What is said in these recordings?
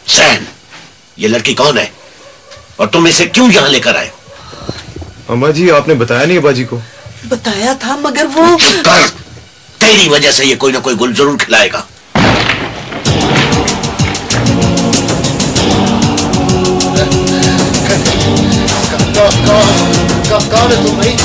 San, ये लड़की कौन है और तुम इसे क्यों यहाँ लेकर आए? अम्मा जी, आपने बताया नहीं अब्बाजी को? बताया था मगर वो कर, तेरी वजह से ये कोई ना कोई गुल जरूर खिलाएगा। कौन है तुम भाई?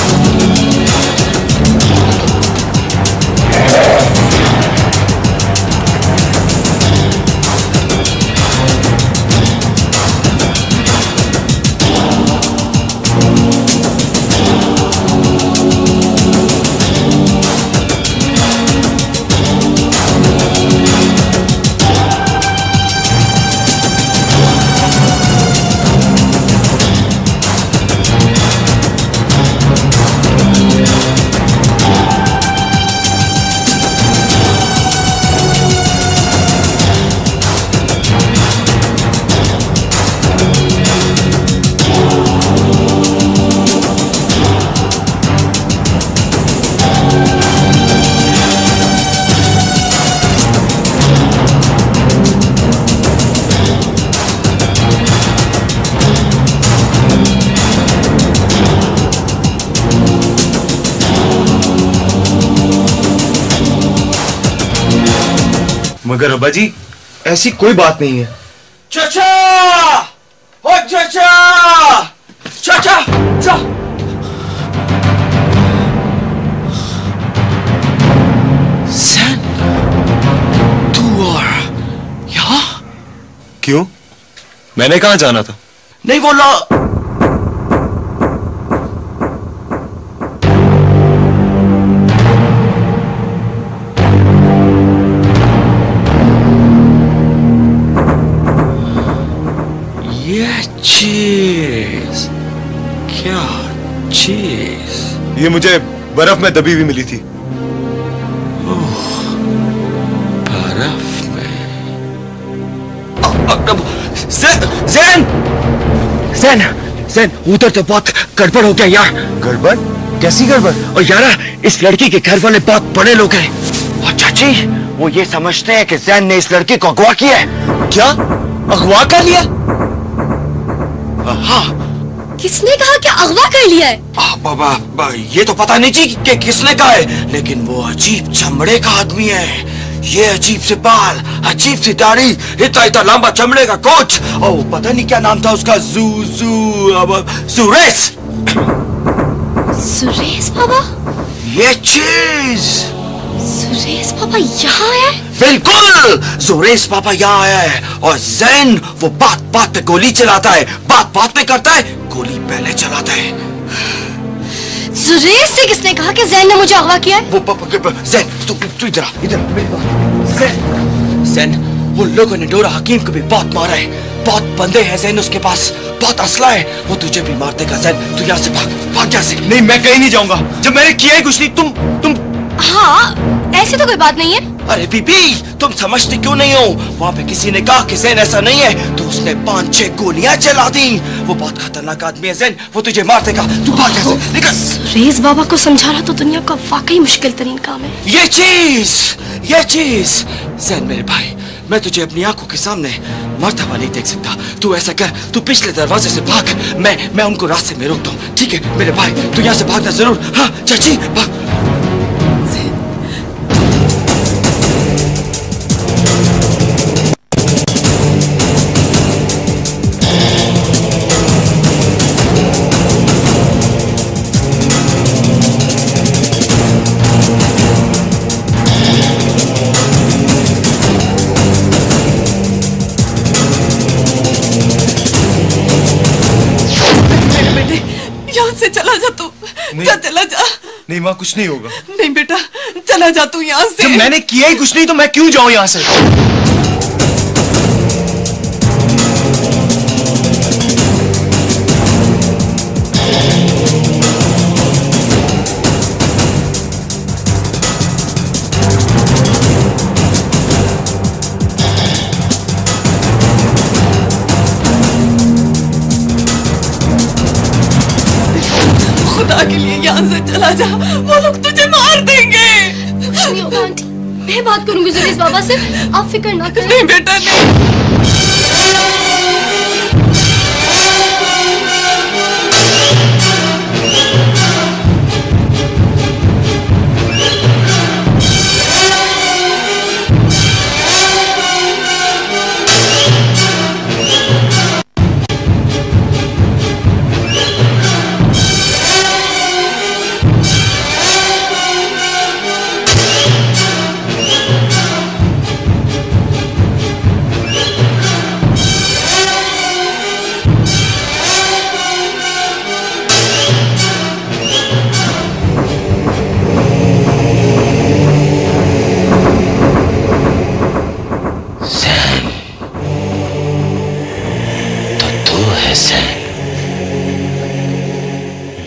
मगर अब्बा जी, ऐसी कोई बात नहीं है। चाचा! ओ चाचा! चाचा! चा! सैन, तू और यहाँ? क्यों? मैंने कहाँ जाना था? नहीं बोला। चीज, क्या चीज? ये मुझे बर्फ में दबी हुई मिली थी। बर्फ में? ज़ैन! ज़ैन! ज़ैन, उधर तो बहुत गड़बड़ हो गया यार। गड़बड़? कैसी गड़बड़? और यार, इस लड़की के घर वाले बहुत बड़े लोग हैं। और चाची, वो ये समझते हैं कि ज़ैन ने इस लड़की को अगवा किया है। क्या? अगवा कर लिया? हाँ। किसने कहा कि अगवा कर लिया है? बाबा, ये तो पता नहीं जी कि किसने कहा है, लेकिन वो अजीब चमड़े का आदमी है। ये अजीब से बाल, अजीब सी दाढ़ी, इतना लंबा चमड़े का कोच, और पता नहीं क्या नाम था उसका, सुरेश। सुरेश बाबा? ये चीज सुरेश पापा यहाँ आया है? बिल्कुल, सुरेश पापा यहाँ आया है और ज़ैन वो बात बात पे गोली चलाता है, बात बात पे करता है, गोली पहले चलाता है। सुरेश से किसने कहा कि ज़ैन ने मुझे अगवा किया है? वो ज़ैन, तू इधर आ, इधर मेरी बात। ज़ैन, उन लोगों ने डोरा हकीम को भी बहुत मारा है, बहुत बंदे हैं ज़ैन उसके पास, बहुत असला है, वो तुझे भी मार देगा ज़ैन, तू यहाँ से भाग, भाग यहाँ से। नहीं, मैं कहीं नहीं जाऊंगा, जब मैंने किया ही कुछ नहीं। तुम हाँ, ऐसी तो कोई बात नहीं है। अरे बीबी, तुम समझती क्यों नहीं हो? वहाँ पे किसी ने कहा कि ज़ैन ऐसा नहीं है, तो उसने 5-6 गोलियां चला दी। वो बहुत खतरनाक आदमी है ज़ैन, वो तुझे मार देगा, तू भाग यहाँ से, निकल। सुरेश बाबा को समझाना तो दुनिया का वाकई मुश्किल तरीन काम है। ये चीज, ज़ैन मेरे भाई, मैं तुझे अपनी आंखों के सामने मरता हुआ नहीं देख सकता। तू ऐसा कर, तू पिछले दरवाजे से भाग, मैं उनको रास्ते में रोकता हूँ, ठीक है मेरे भाई? तू यहाँ से भागना जरूर। हाँ चाची, भाग। चला जा तू, चला जा। नहीं माँ, कुछ नहीं होगा। नहीं बेटा, चला जा तू यहाँ से। जब मैंने किया ही कुछ नहीं तो मैं क्यों जाऊं यहाँ से? खुदा के लिए यहाँ से चला जा, वो लोग तुझे मार देंगे। कुछ नहीं होगा आंटी, मैं बात करूंगी सुरेश बाबा से, आप फिक्र ना करें। नहीं बेटा, नहीं।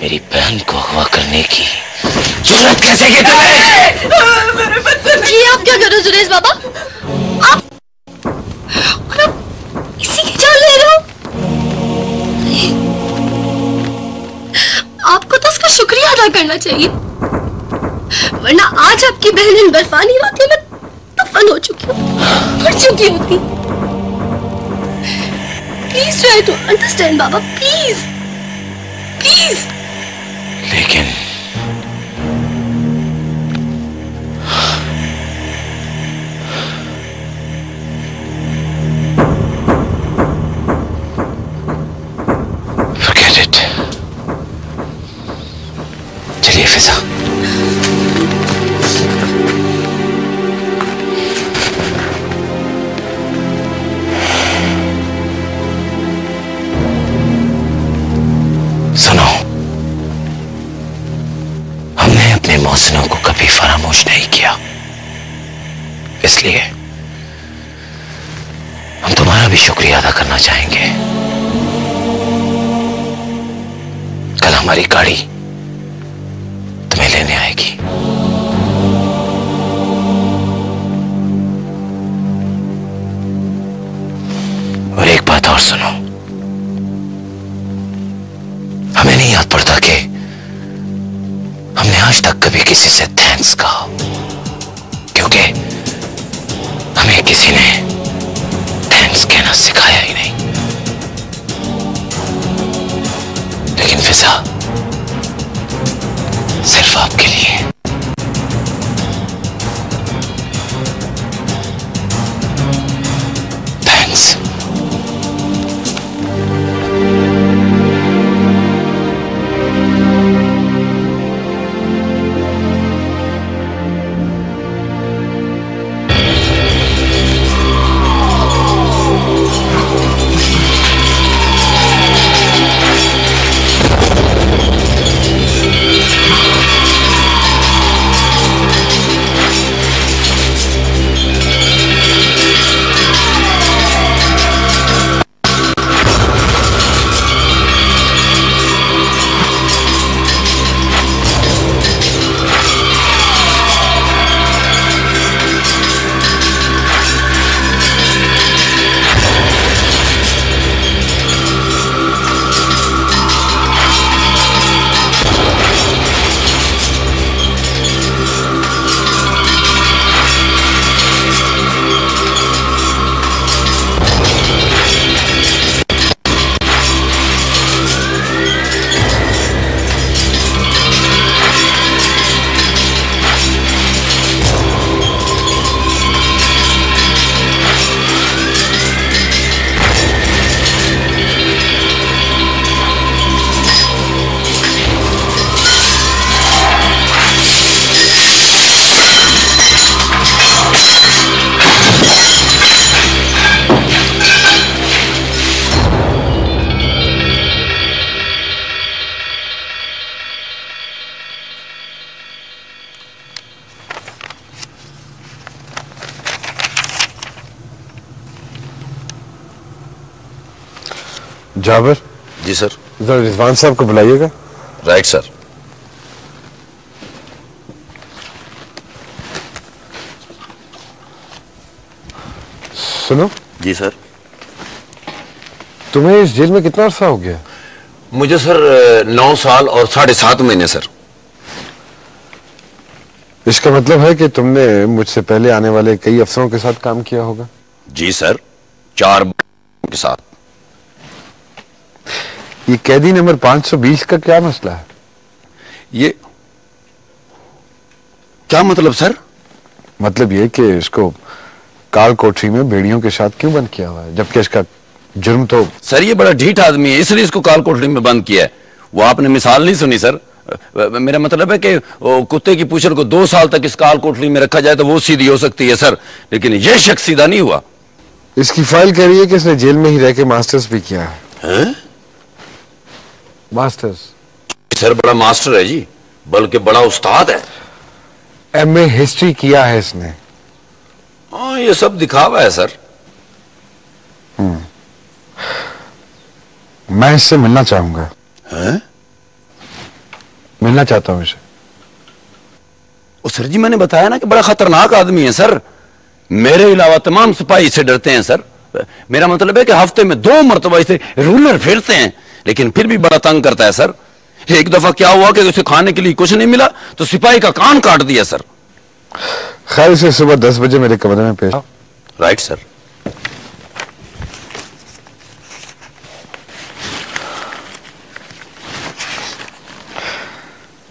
मेरी बहन को अगवा करने की जरूरत कैसे की तुम्हें? मेरे बच्चे जी आप क्या कर रहे हो सुरेश बाबा? आप इसी की जान ले रहे हो? आपको तो उसका शुक्रिया अदा करना चाहिए, वरना आज आपकी बहन इन बर्फानी रातों में दफन हो चुकी होती, मर चुकी होती। प्लीज ट्राई टू अंडरस्टैंड बाबा, प्लीज प्लीज। लेकिन forget it। चलिए फिजा। सुनो, हमने अपने मौसमों को कभी फरामोश नहीं किया, इसलिए हम तुम्हारा भी शुक्रिया अदा करना चाहेंगे। कल हमारी गाड़ी तुम्हें लेने आएगी। और एक बात और सुनो, हमें नहीं याद पड़ता कि हमने आज तक कभी किसी से थैंक्स कहा, क्योंकि हमें किसी ने थैंक्स कहना सिखाया ही नहीं। लेकिन फिजा, सिर्फ आपके लिए थैंक्स। जाबिर जी सर। जरा रिजवान साहब को बुलाइएगा। Right sir. सुनो जी सर। तुम्हें इस जेल में कितना अरसा हो गया? मुझे सर 9 साल और 7.5 महीने सर। इसका मतलब है कि तुमने मुझसे पहले आने वाले कई अफसरों के साथ काम किया होगा। जी सर, 4 के साथ। ये कैदी नंबर 520 का क्या मसला है? ये क्या मतलब सर? मतलब ये कि इसको काल कोठरी में बेड़ियों के साथ क्यों बंद किया हुआ है, जबकि इसका जुर्म तो। सर ये बड़ा ढीठ आदमी है, इसलिए इसको काल कोठरी में बंद किया है। वो आपने मिसाल नहीं सुनी सर। मेरा मतलब है कि कुत्ते की पूंछड़ को 2 साल तक इस काल कोठरी में रखा जाए तो वो सीधी हो सकती है सर, लेकिन यह शख्स सीधा नहीं हुआ। इसकी फाइल कह रही है कि इसने जेल में ही रह के मास्टर्स भी किया है। मास्टर्स? सर बड़ा मास्टर है जी, बल्कि बड़ा उस्ताद है। एमए हिस्ट्री किया है इसने। हाँ ये सब दिखावा है सर। मैं इससे मिलना चाहूंगा। मिलना चाहता हूं इसे। सर जी मैंने बताया ना कि बड़ा खतरनाक आदमी है सर। मेरे अलावा तमाम सिपाही से डरते हैं सर। मेरा मतलब है कि हफ्ते में 2 मरतबा इसे रूलर फेरते हैं, लेकिन फिर भी बड़ा तंग करता है सर। एक दफा क्या हुआ कि उसे खाने के लिए कुछ नहीं मिला तो सिपाही का कान काट दिया सर। खैर इसे सुबह 10 बजे मेरे कमरे में पेश। Right sir.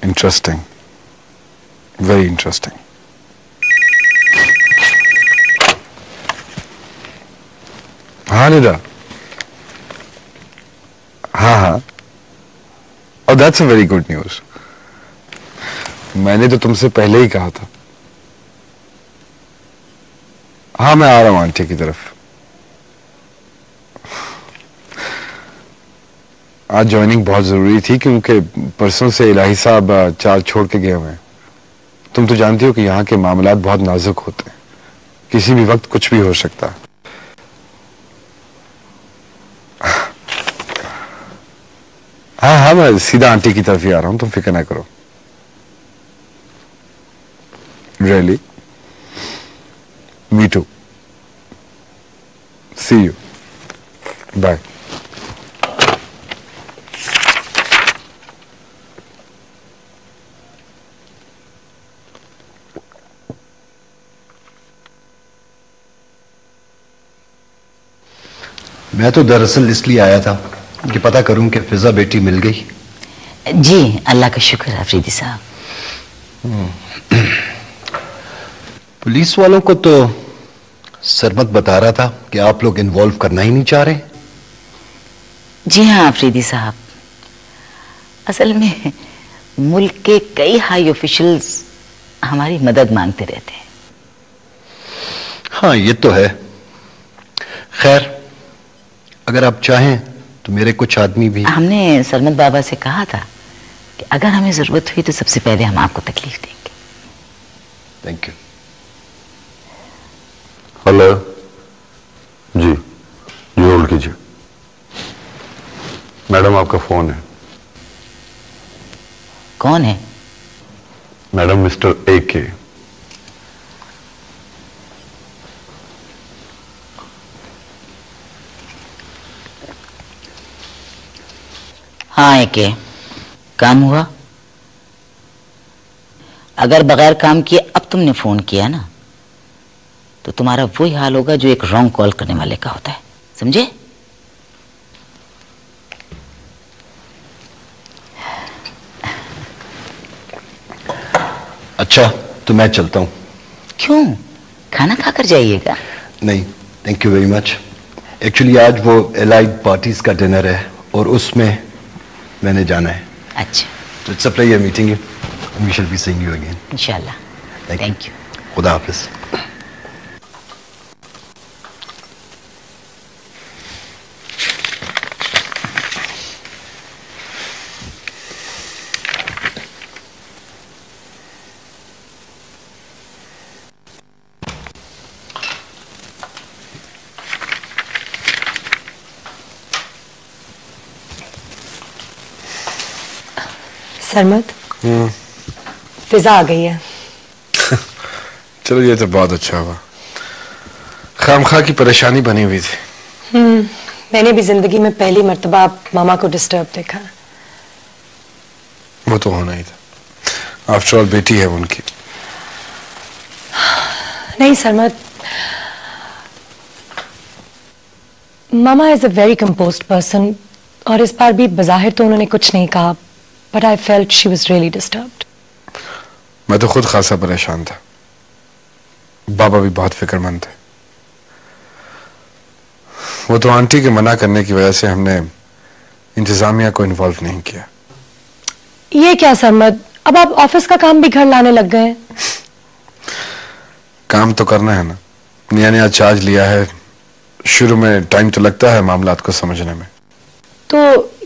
Interesting, very interesting. हाँ निदा, हाँ, और that's a very good news. मैंने तो तुमसे पहले ही कहा था। हाँ मैं आ रहा हूं आंटी की तरफ। आज ज्वाइनिंग बहुत जरूरी थी क्योंकि परसों से इलाही साहब चार छोड़ के गए हुए हैं। तुम तो जानती हो कि यहाँ के मामलात बहुत नाजुक होते हैं, किसी भी वक्त कुछ भी हो सकता है। हाँ हाँ मैं सीधा आंटी की तरफ ही आ रहा हूं, तुम फिक्र ना करो। Really? Me too. See you. Bye. मैं तो दरअसल इसलिए आया था कि पता करूं कि फिजा बेटी मिल गई। जी अल्लाह का शुक्र है अफरीदी साहब। पुलिस वालों को तो सरमत बता रहा था कि आप लोग इन्वॉल्व करना ही नहीं चाह रहे। जी हाँ अफरीदी साहब, असल में मुल्क के कई हाई ऑफिशियल्स हमारी मदद मांगते रहते हैं। हाँ ये तो है। खैर अगर आप चाहें तो मेरे कुछ आदमी भी। हमने सरमत बाबा से कहा था कि अगर हमें जरूरत हुई तो सबसे पहले हम आपको तकलीफ देंगे। Thank you. हेलो जी, होल्ड कीजिए। मैडम आपका फोन है। कौन है? Madam mister AK। हाँ एके, काम हुआ? अगर बगैर काम किए अब तुमने फोन किया ना तो तुम्हारा वही हाल होगा जो एक रॉन्ग कॉल करने वाले का होता है, समझे? अच्छा तो मैं चलता हूं। क्यों? खाना खाकर जाइएगा। नहीं thank you very much. Actually आज वो एलाइड पार्टीज का डिनर है और उसमें मैंने जाना है। अच्छा तो it's a pleasure meeting you. We shall be seeing you again इंशाल्लाह। Thank you. खुदा हाफिज। सरमत, फिजा आ गई है। चलो ये तो बहुत अच्छा हुआ, खामखा की परेशानी बनी हुई थी। मैंने भी जिंदगी में पहली मर्तबा मामा को डिस्टर्ब देखा। वो तो होना ही था, आफ्टर ऑल बेटी है उनकी। नहीं Sarmat, mama is a very composed person और इस बार भी बज़ाहिर तो उन्होंने कुछ नहीं कहा, but I felt she was really disturbed. मैं तो खुद खासा परेशान था, बाबा भी बहुत फिक्रमंद थे। वो तो आंटी के मना करने की वजह से हमने इंतजामिया को इन्वॉल्व नहीं किया। ये क्या सरमद, अब आप ऑफिस का काम भी घर लाने लग गए हैं। काम तो करना है ना, नया नया चार्ज लिया है, शुरू में टाइम तो लगता है मामलात को समझने में। तो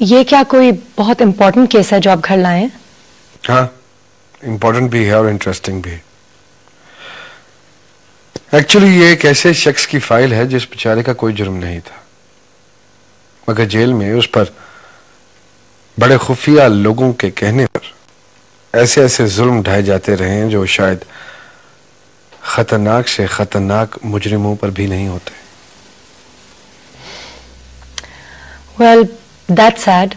ये क्या कोई बहुत इंपॉर्टेंट केस है जो आप घर लाए हैं? हाँ, इंपॉर्टेंट भी है और इंटरेस्टिंग भी। एक्चुअली ये एक ऐसे शख्स की फाइल है जिस बेचारे का कोई जुर्म नहीं था, मगर जेल में उस पर बड़े खुफिया लोगों के कहने पर ऐसे ऐसे जुल्म ढाए जाते रहे हैं जो शायद खतरनाक से खतरनाक मुजरिमों पर भी नहीं होते। Well that's sad.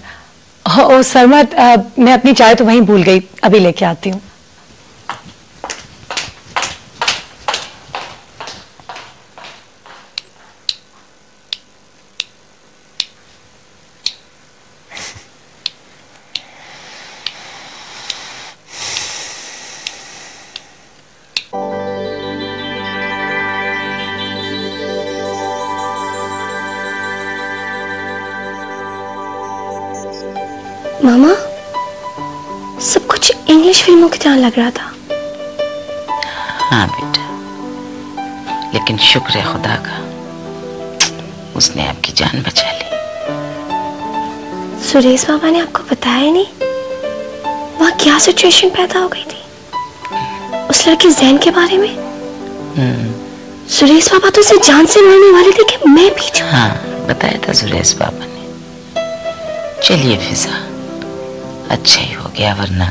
Oh Sarmad, मैं अपनी चाय तो वहीं भूल गई, अभी लेके आती हूँ। मामा, सब कुछ इंग्लिश फिल्मों की तरह लग रहा था। हाँ बेटा, लेकिन शुक्र है खुदा का, उसने आपकी जान बचा ली। सुरेश बाबा ने आपको बताया ही नहीं वहाँ क्या सिचुएशन पैदा हो गई थी उस लड़की जैन के बारे में? सुरेश बाबा तो उसे जान से मारने वाले थे कि मैं पीछे। हाँ, बताया था सुरेश बाबा ने। चलिए फिजा, अच्छा ही हो गया, वरना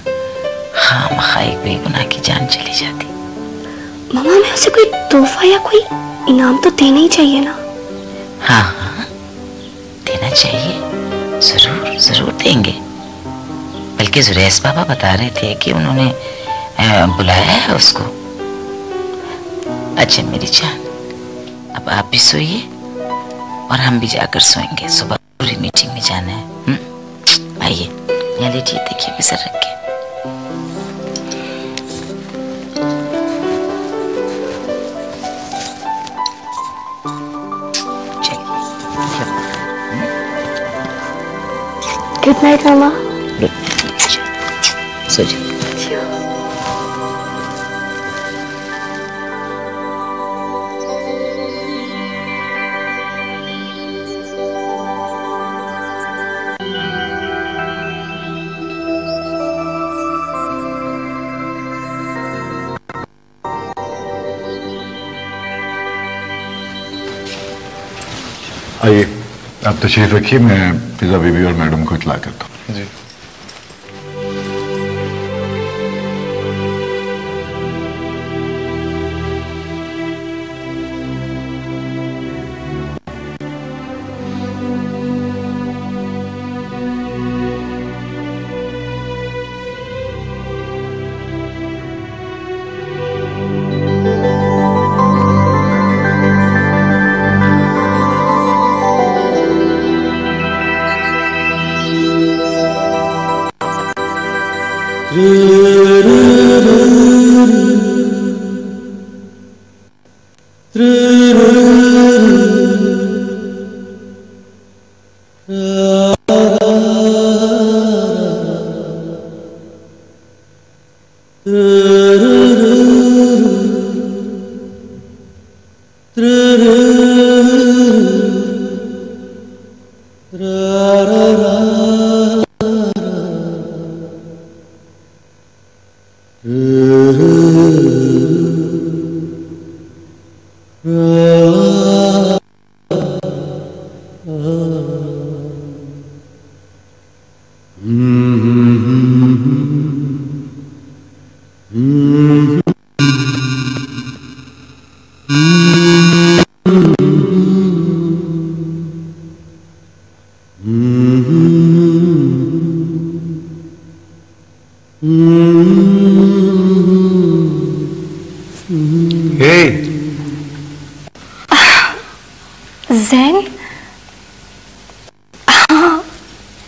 खामखा एक बेगुनाह की जान चली जाती। मामा, मैं उसे कोई तोहफा या कोई इनाम तो देना ही चाहिए ना? हाँ हाँ, देना चाहिए, जरूर जरूर देंगे। बल्कि सुरेश बाबा बता रहे थे कि उन्होंने बुलाया है उसको। अच्छा मेरी जान, अब आप भी सोइए और हम भी जाकर सोएंगे, सुबह पूरी मीटिंग में जाना है। आइए यहाँ लेटिए, देखिए बिसर रख के। गुड नाइट मामा। सो जाइए। आइए, आप तशरीफ रखिए, मैं फिजा बीबी और मैडम को इत्तला करता हूँ। जी।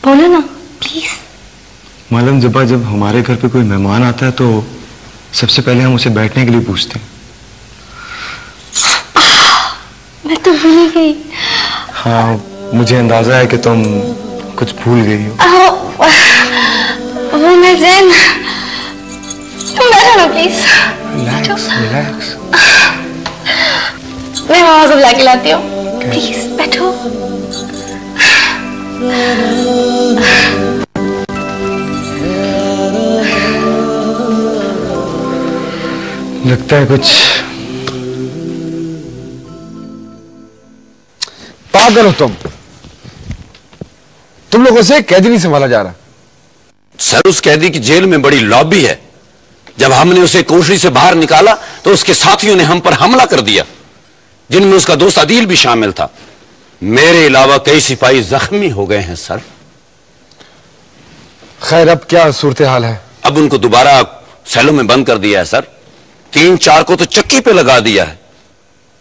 बोलो ना प्लीज। मालूम जब्बा, जब हमारे घर पे कोई मेहमान आता है तो सबसे पहले हम उसे बैठने के लिए पूछते हैं। मैं तो भूल ही गई। हाँ, मुझे अंदाजा है कि तुम कुछ भूल गई हो। वो मैं जैन, तुम बैठो ना प्लीज। Relax relax. मैं मामा को बुला के लाती हूँ, प्लीज बैठो। लगता है कुछ पागल हो तुम लोगों से कैदी नहीं संभाला जा रहा। सर, उस कैदी की जेल में बड़ी लॉबी है। जब हमने उसे कोठरी से बाहर निकाला तो उसके साथियों ने हम पर हमला कर दिया, जिनमें उसका दोस्त अदील भी शामिल था। मेरे अलावा कई सिपाही जख्मी हो गए हैं सर। खैर, अब क्या सूरत हाल है? अब उनको दोबारा सेलों में बंद कर दिया है सर। 3-4 को तो चक्की पे लगा दिया है।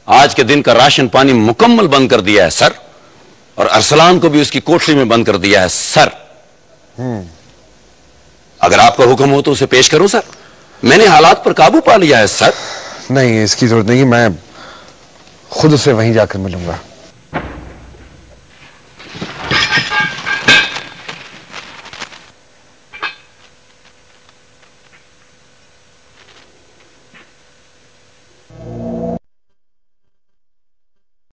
आज के दिन का राशन पानी मुकम्मल बंद कर दिया है सर, और अरसलान को भी उसकी कोठरी में बंद कर दिया है सर। अगर आपका हुक्म हो तो उसे पेश करूं सर। मैंने हालात पर काबू पा लिया है सर। नहीं, इसकी जरूरत नहीं, मैं खुद उसे वहीं जाकर मिलूंगा।